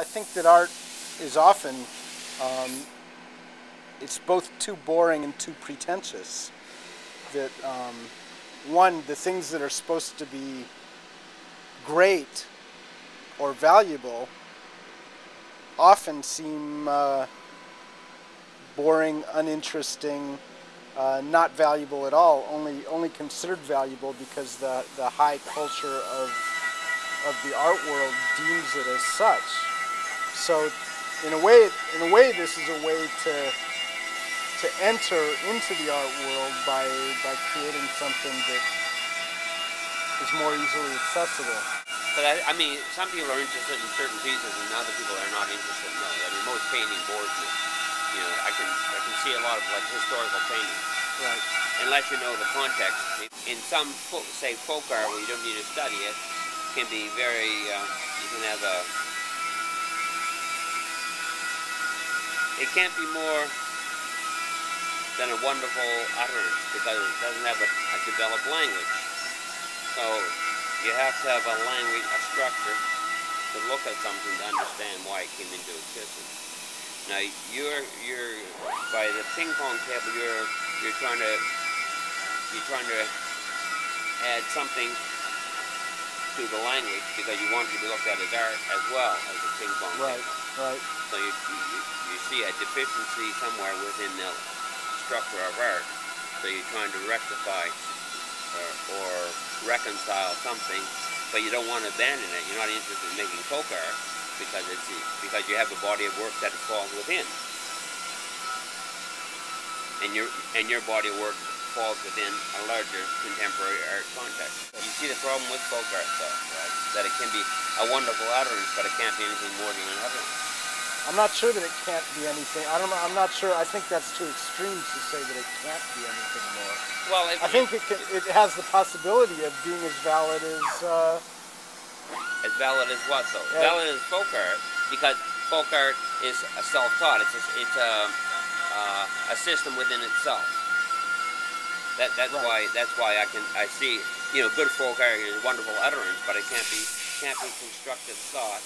I think that art is often, it's both too boring and too pretentious. That, one, the things that are supposed to be great or valuable often seem boring, uninteresting, not valuable at all, only considered valuable because the high culture of the art world deems it as such. So in a way this is a way to enter into the art world by creating something that is more easily accessible. But I mean, some people are interested in certain pieces and other people are not interested in those. I mean, most painting bores me. You know, I can see a lot of like historical paintings. Right. Unless you know the context. In some, say, folk art where you don't need to study it, can be very, you can have a, it can't be more than a wonderful utterance because it doesn't have a developed language. So you have to have a language, a structure, to look at something to understand why it came into existence. Now you're by the ping pong table, you're trying to add something to the language because you want it to be looked at as art as well as a ping pong table. Right. So you see a deficiency somewhere within the structure of art. So you're trying to rectify or reconcile something, but you don't want to abandon it. You're not interested in making folk art because you have a body of work that it falls within, and your body of work falls within a larger contemporary art context. You see the problem with folk art, though, right? That it can be a wonderful utterance, but it can't be anything more than an utterance. I'm not sure that it can't be anything. I don't know. I'm not sure. I think that's too extreme to say that it can't be anything more. Well, I think it has the possibility of being as valid as. As valid as what, though? Yeah. Valid as folk art, because folk art is a self-taught. It's a system within itself. That's right. That's why I see, you know, good folk art is wonderful utterance, but it can't be constructive thought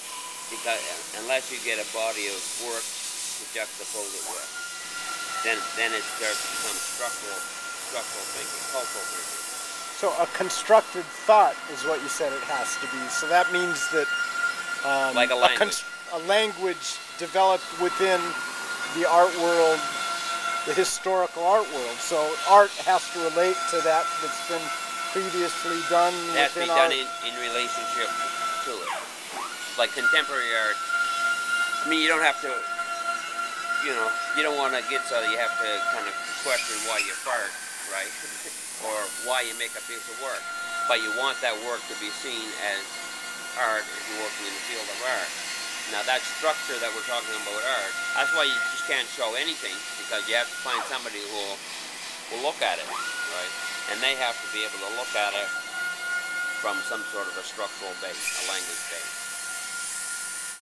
because unless you get a body of work to juxtapose it with, then it starts to become structural thinking, cultural thinking. So a constructed thought is what you said it has to be. So that means that like a language. A language developed within the art world, the historical art world. So art has to relate to that that's been previously done It has to within be done in relationship to it. Like contemporary art, I mean, you don't have to, you know, you don't want to get so that you have to kind of question why you fart, right? Or why you make a piece of work. But you want that work to be seen as art if you're working in the field of art. Now that structure that we're talking about art, that's why you just can't show anything, because you have to find somebody who will look at it, right? And they have to be able to look at it from some sort of a structural base, a language base.